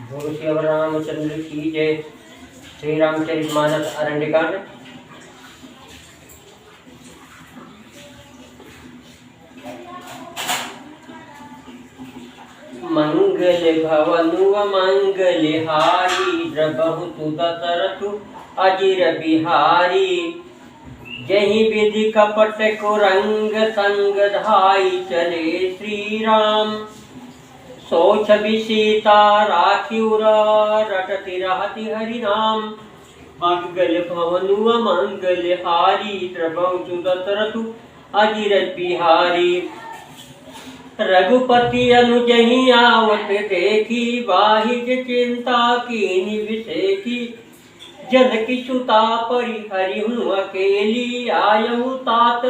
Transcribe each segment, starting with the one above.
गुरु श्री रामचंद्र की जय। श्री रामचरितमानस अरण्यकांड। मंगल भवनु मंगल हारी द्रबहु दशरथु अजिर बिहारी। जहि विधि कपट कुरंग संग धाई चले श्री राम। सोच भी सीता राखिउरा रटति रहति हरि नाम। मंगल भवनु मंगल हारी द्रबहु दशरथु अजिर बिहारी। रघुपति अनुजहि आवत देखी वाहिज चिंता कीनि विषेखी। जनकी सुता परिहरिहु अकेली आयहु तात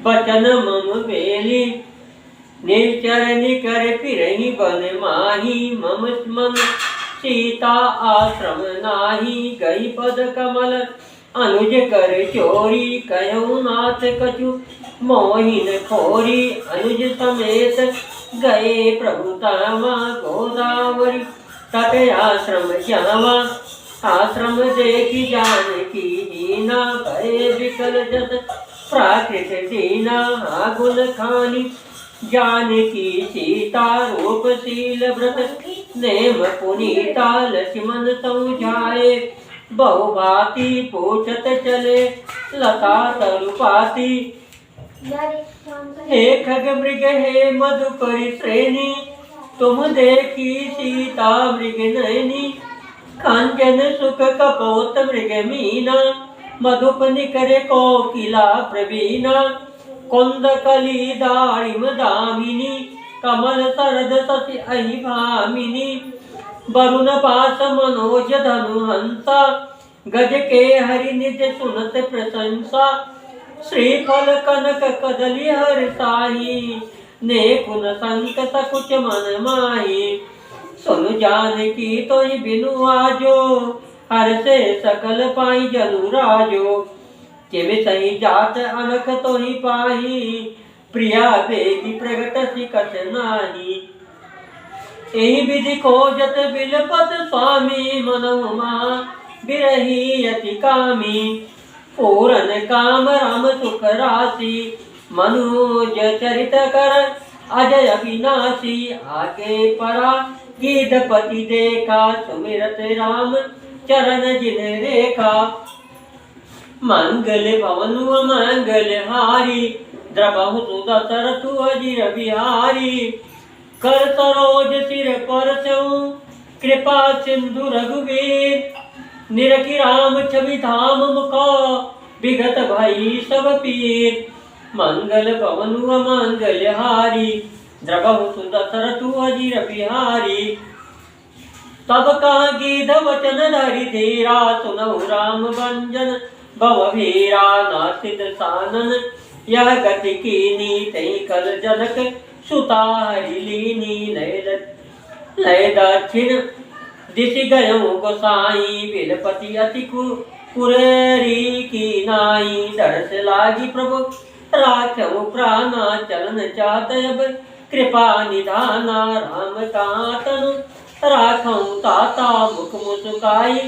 बचन मम बेली। निचर निकर फिरहि वन माही मम मन सीता आश्रम नाही। गई पद कमल अनुज कर चोरी कहु नाथ कछु मोहिन खोरी। अनुज समेत गए प्रभु तावा गोदावरी तट आश्रम जावा। आश्रम देखी जानकी हीना भय विकल जस प्राकृत दीना। आगुल खानी जानकी सीता रूपशील व्रत नेम पुनीता। लक्ष्मण समझाए बहुभांति पूछत चले लता तरुपाती। हे खग मृग हे मधुकरी श्रेणी तुम देखी सीता मृग नयनी। कांचन सुख कपोत मृग मीना मधुप निकर कोकिला प्रवीणा। कुंद कली दारिम दामिनी कमल सरद सति अहि भामिनी। वरुण पास मनोज धनु हंसा गज के हरि निज सुनत प्रशंसा। श्रीफल कनक कदली हर साही ने कुन संक सकुच मन माही। सुन जानकी तोहि बिनु आजो हर से सकल पाई जनु राजो। जिम सही जात अनख तोहि पाही प्रिया बेगी प्रगट सिकत नाही। एहि विधि खोजत बिलपत स्वामी मनहुमा बिरही अति कामी। पूरन काम राम सुख राशि मनुज चरित कर अजय विनाशी। आगे परा गीधपति देखा सुमिरत राम चरण जिन रेखा। मंगल भवनु मंगल हारी द्रबहु दशरथु अजिर बिहारी। कर सरोज सिर पर कृपा सिंधु रघुवीर। निरखि राम छवि धाम मुखा विगत भई सब पीर। मंगल भवनु मंगल हारी द्रबहु दशरथु अजिर बिहारी। तब कहा गीध वचन धरि धीरा सुनहु राम भंजन भव भीरा। नासिद सानन यह गति कीनी तई कल जनक सुता हरि लीनी। लय दक्षिण दिशि गयउ गोसाई बिलपति अति कुरेरी की नाई। दर्श लागी प्रभु राखउ प्राणा चलन चात अब कृपा निधाना। राम कातनु राखउ ताता मुख मुस्काई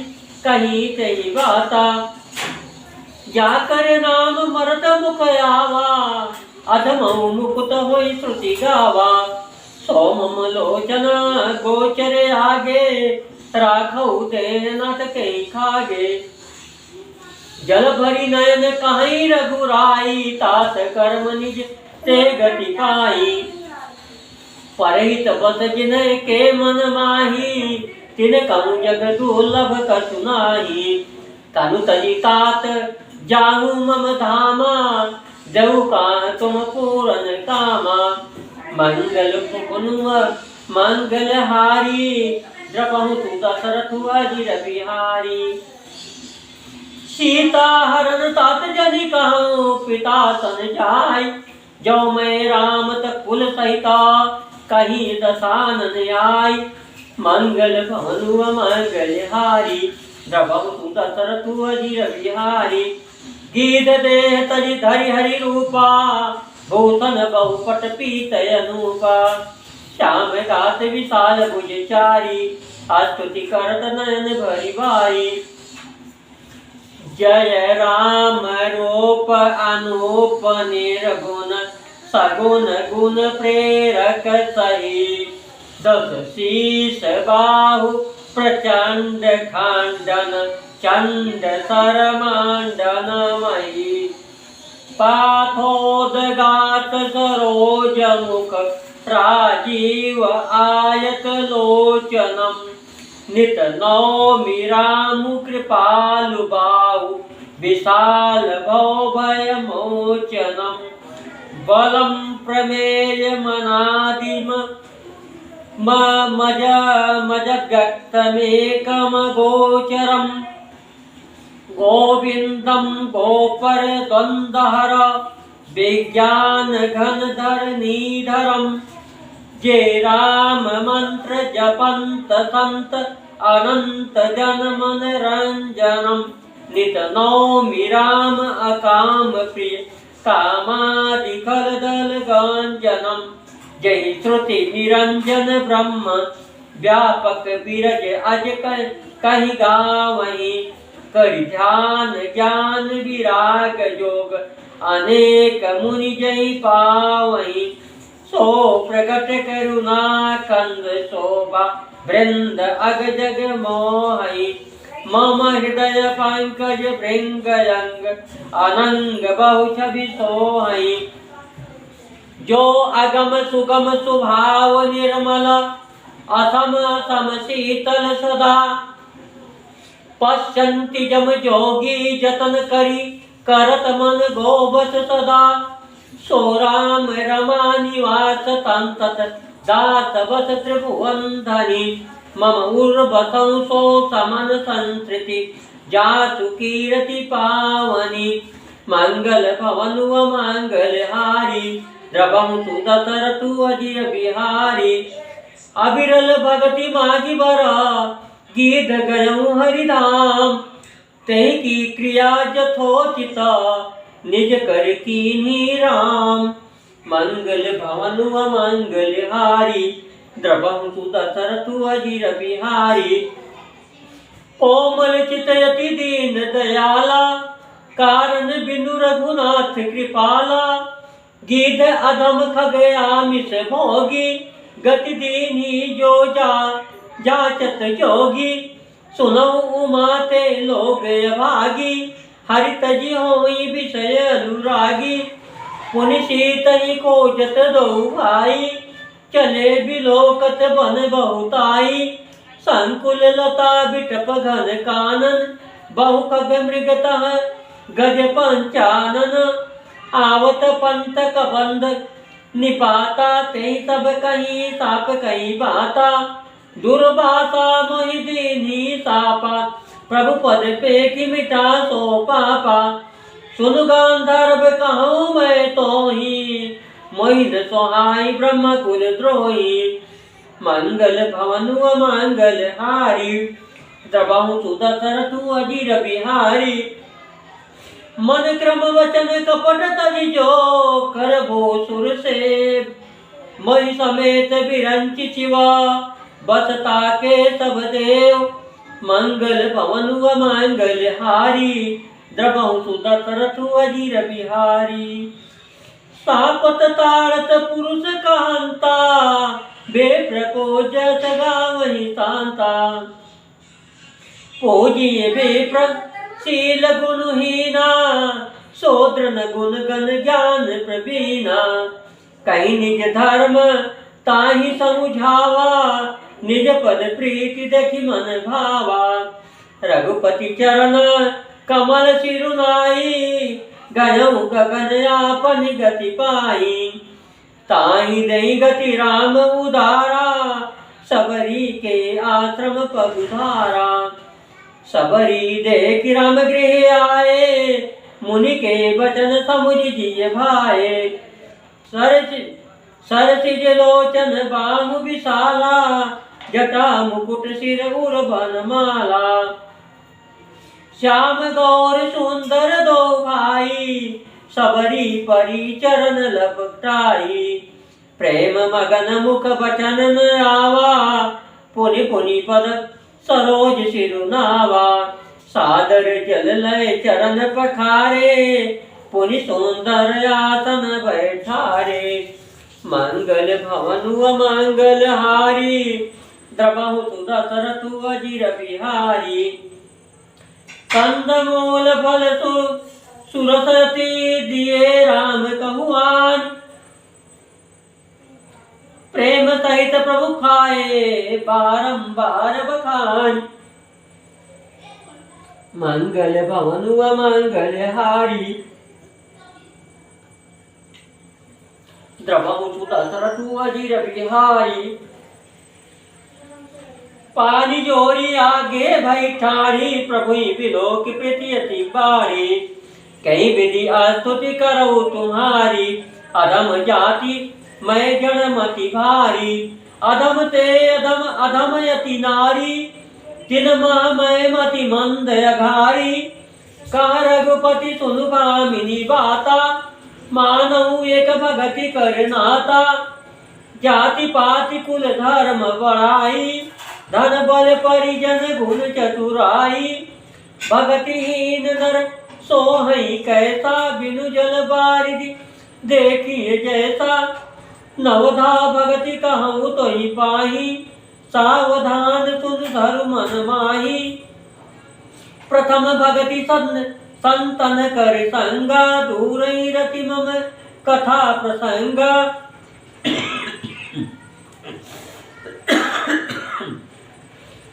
कही तही बाता। जाकर नाम मरत मुख आवा अधमऊ मुकुत होई श्रुति गावा। सोमम लोचना गोचर आगे राखऊ दे नाथ कहीं खागे। जल भरी नयन कहीं रघुराई तात कर्म निज ते गति पाई। परहित बस जिन के मन माही तिन कहूँ जग दुर्लभ कछु नाही। तनु तजी तात जाहू मम धामा देऊ का तुम पूरन कामा। मंगल फुकुनु मंगल हारी द्रबहु दशरथु अजिर बिहारी। सीता हरण तात जनि कहूँ पिता सन जाय। जो मैं राम कुल सहिता कहीं दसानन आय। मंगल भवनु मंगल हारी द्रबहु दशरथु अजिर बिहारी। गीध देह तरि धरि हरि रूपा भूषण बहुपट पीत अनूपा। श्याम गात विशाल भुज चारी स्तुति करत नयन भरी भाई। जय राम रूप अनूप निर्गुण सगुण गुण प्रेरक सही। दस शीस बाहु प्रचंड खंडन चंड सरमंडन मही। पाथोदगात सरोज मुख राजीव आयत लोचनम। नित नौमि रामु कृपालु बाहु विशाल भय मोचनम। बलम प्रमेय मनादिम मजगतमेकम गोचरम। गोविंदम गोपर द्वंद्वहर विज्ञान घनधर नीधरम। जे राम मंत्र जपंत संत अनंत जन मन रंजनम। नित नौमि राम अकाम प्रिय कामादि खल दल गंजनम। जय श्रुति निरंजन ब्रह्म व्यापक बिरज अज कहि गावहीं। करि ध्यान ज्ञान विराग जोग अनेक मुनि जय पावहीं। सो प्रकट करुणा कंद शोभा वृंद अग जग मोहि। मम हृदय पंकज भृंगयंग अनंग बहु छवि सोहि। जो अगम सुगम सुभाव निर्मल असम सम शीतल सदा। पश्यन्ति जम जोगी जतन करी करत मन गोबस सदा। सो राम रमा निवास तंतत दास बस त्रिभुवन धनी। मम उर्वसं सो समन संस्कृति जासु कीरति पावनी। मंगल भवन व मंगल हारी द्रवं सुदशरथु अजिर बिहारी। अविरल भगति मागी बरा गीत गयऊँ हरिधाम। तहि की क्रिया जथोचिता निज कर कीन्ही राम। मंगल भवन व मंगल हारी द्रवं सुदशरथु अजिर बिहारी। कोमल चितयति दीन दयाला कारण बिनु रघुनाथ कृपाला। गिध अधम खगयामिष भोगी गति दीनी जो जाचत जोगी। सुनऊ उमाते लोग अभागी हरि तजी होई विषय अनुरागी। पुनि सीतहि खोजत दो भाई चले बिलोकत बन बहुताई। संकुल लता बिटप घन कानन बहु खग मृगतः गज पंचानन। आवत पंत कबंध निपाता ते सब कहीं साप कहीं बाता। दुर्भाषा मोहि दीनी सापा प्रभु पद पे कि मिटा सो पापा। सुन गांधर्व कहूँ मैं तो ही मोहिन सोहाई ब्रह्म कुल द्रोही। मंगल भवन व मंगल हारी द्रवहु सुदशरथु अजिर बिहारी। मन क्रम वचन कपट तजि जो करबो सुर से। महि समेत बिरंचि शिवा बसता के सब देव। मंगल भवन व मंगल हारी द्रवहु सुदशरथु अजिर बिहारी। सापत ताड़त पुरुष कहंता बेप्र को जस गावहि शांता। पूजिए बेप्र शील गुणहीना शूद्र न गुण गण ज्ञान प्रवीणा। कहीं निज धर्म ताहि समुझावा निज पद प्रीति देखि मन भावा। रघुपति चरण कमल सिरुनाई गयऊ गगन आपन गति पाई। ताहि दई गति राम उदारा सबरी के आश्रम पगुधारा। सबरी देख राम गृह आए मुनि के वचन समुझ जिय भाए। सरसिज लोचन बाहु विशाला जटा मुकुट सिर उर बनमाला। श्याम गौर सुंदर दो भाई सबरी परी चरण लपटाई। प्रेम मगन मुख बचन न आवा पुनि पुनि पद सरोज सिरुनावा। सादर जल लय चरण पखारे, पुनि सुंदर आसन बैठारे। मंगल भवन मंगल हारी, द्रवहु सुदशरथु अजिर बिहारी। कंदमूल फल सुरसती, दिए राम कहुआन। प्रेम सहित प्रभु खाए, बारंबार बखान। मंगल भवन मंगल हारी, द्रवहु सुदशरथु अजिर बिहारी। पानी जोरी आगे भई ठारी, प्रभु बिलोक प्रीति अति बारी। कई विधि स्तुति करऊ तुम्हारी, अधम जाति मैं जड़मति भारी। अधम ते अधम अधम यति नारी, तिन मैं मति मंद अघारी। कह रघुपति सुनु भामिनी बाता, मानऊ एक भगति कर नाता। जाति पाति कुल धर्म बड़ाई, धन बल परिजन गुण चतुराई। भगतिहीन नर सोहई कैसा, बिनु जल बारिधि देखिए जैसा। नवधा भगति कहूँ तो ही पाही, सावधान सुन धरु मन माही। प्रथम भगति संतन कर संगा, दूर रति मम कथा प्रसंगा।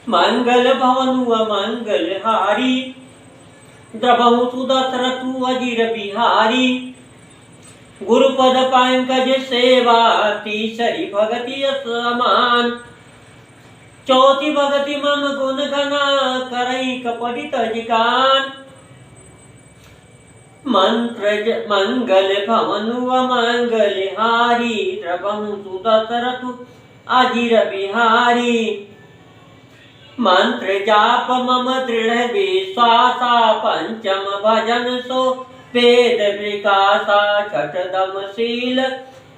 मंगल भवन मंगल हारी, द्रवहु सुदशरथु अजिर बिहारी। गुरुपद पंकज सेवा, तीसरी भगति समान। चौथी भगति मम गुण गना, करई कपटि तजिकान। मंगल भवन मंगल हारी, द्रवहु सुदशरथु अजिर बिहारी। मंत्र जाप मम दृढ़ विश्वासा, पंचम भजन सो वेद विकासा। छठ दम शील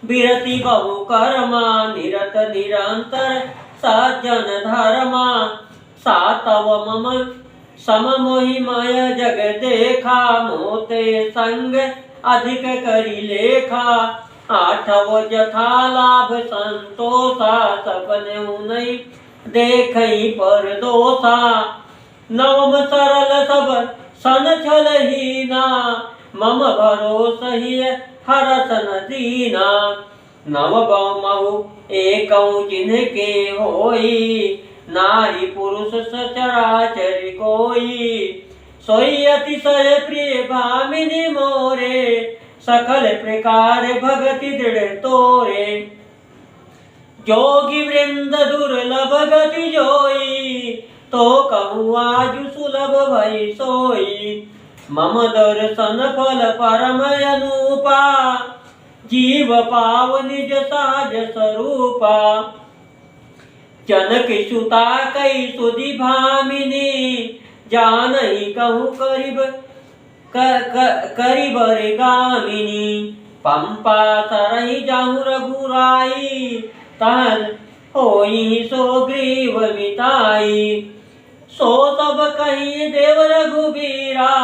विरति बहु कर्मा, निरत निरंतर सज्जन धर्मा। सातव मम सम मोहिमय जग देखा, मोते संग अधिक करी लेखा। आठव जथा लाभ संतोषा, सपने नहीं देखई पर दोषा। नवम सरल सब सन छल हीना, मम भरोस ही हरस न दीना। नव बहु एकौ जिनके होई, नारी पुरुष सचराचर कोई। सोई अतिशय प्रिय भामिनी मोरे, सकल प्रकार भगति दृढ़ तोरे। जोगी वृंद दुर्लभ गति जोई, तो कहूँ आजु सुलभ भई सोई। मम दर्शन फल परम अनुपा, जीव पाव निज साज स्वरूपा। जनक सुता कई सुधि भामिनी, जानहि कहूँ करिब रे गामिनी। पंपा तरहि जाहु रघुराई, तहन होई सो ग्रीव मिताई। सो तब कही देव रघुबीरा,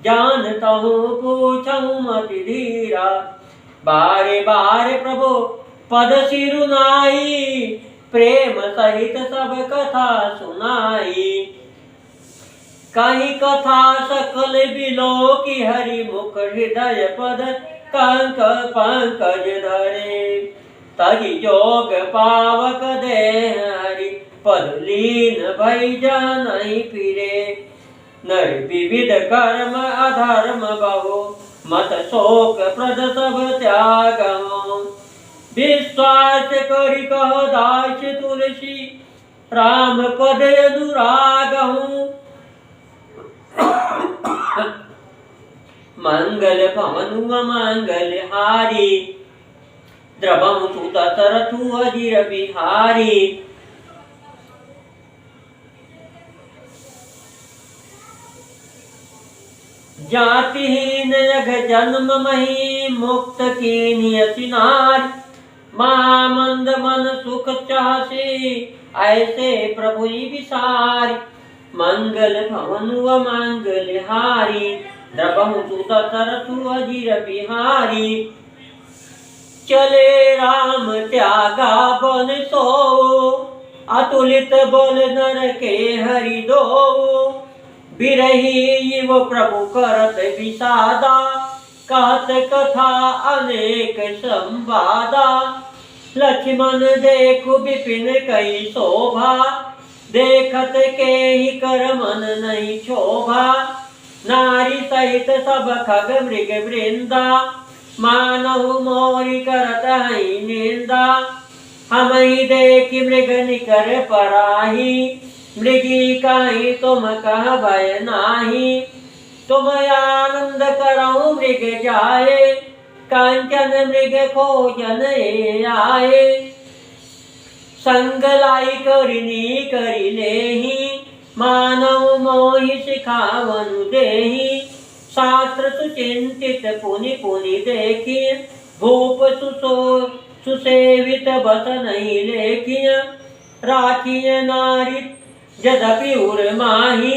जानतहु पूछहु मति धीरा। बारे बारे प्रभु पद सिरुनाई, प्रेम सहित सब कथा सुनाई। कही कथा सकल बिलो की, हरि मुख हृदय पद कंक पंकज धरे। तहि जोग पावक देह हरि, पद लीन भई जानहि फिरे। नर विविध कर्म अधर्म बहु, मत शोक प्रद सब त्यागहु। विश्वास करि कह दास तुलसी, राम पद अनुरागहु। मंगल भवन मंगल हारी, द्रवहु सुदशरथु अजिर बिहारी। जातिहीन यघ जन्म मही, मुक्त कीन्हि अति नारी। महामंद मन सुख चाहसी, ऐसे प्रभु विसारी। मंगल भवन व मंगल हारी, द्रबहु सुत तरतु अजीर बिहारी। चले राम त्यागा बन सो, अतुलित बल नर के हरि दो। बिरही वो प्रभु करत विषादा, कहत कथा अनेक संवादा। लक्ष्मण देखु विपिन कई शोभा, देखत के ही कर मन नहीं शोभा। नारी सहित सब खग मृग वृंदा, मानव मोरी करत हई निंदा। हम ही देखी मृग निकर पराही, मृगी कहीं तुम कह भय नाही। तुम आनंद करऊ मृग जाए, कांचन मृग खोजन आए। संग लाई करिनी करि लेहि, मानव मोहि सिखावनु देहि। शास्त्र सुचिंतित पुनि पुनि देखी, भूप सुसेवित बस नहीं लेखिय। राखिय नारी यद्यपि उर माही,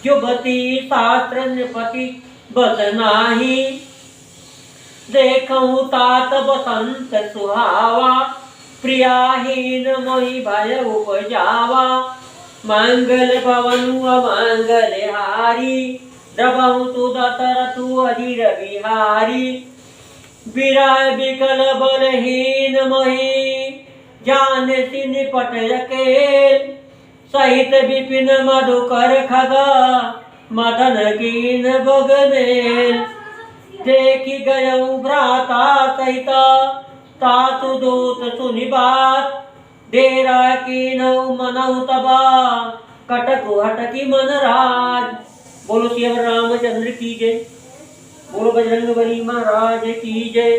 युवती शास्त्र नृपति बस नाही। देखऊँ तात बसंत सुहावा, प्रियाहीन मोहि भय उपजावा। मंगल भवन मंगल हारी, द्रबहु सुत तरतु अजीर बिहारी। विरह विकल बलहीन मोहि, जानसी निपट अकेल। सहित विपिन मधुकर खगा, मदन कीन बगमेल। देखी गयऊ भ्राता सहिता, तातु दूत सुनि बात। डेरा कीनऊ मनऊ तबा, कटकु हटकी मन राज। बोलो श्री रामचंद्र की जय, बोलो बजरंग बली महाराज की जय।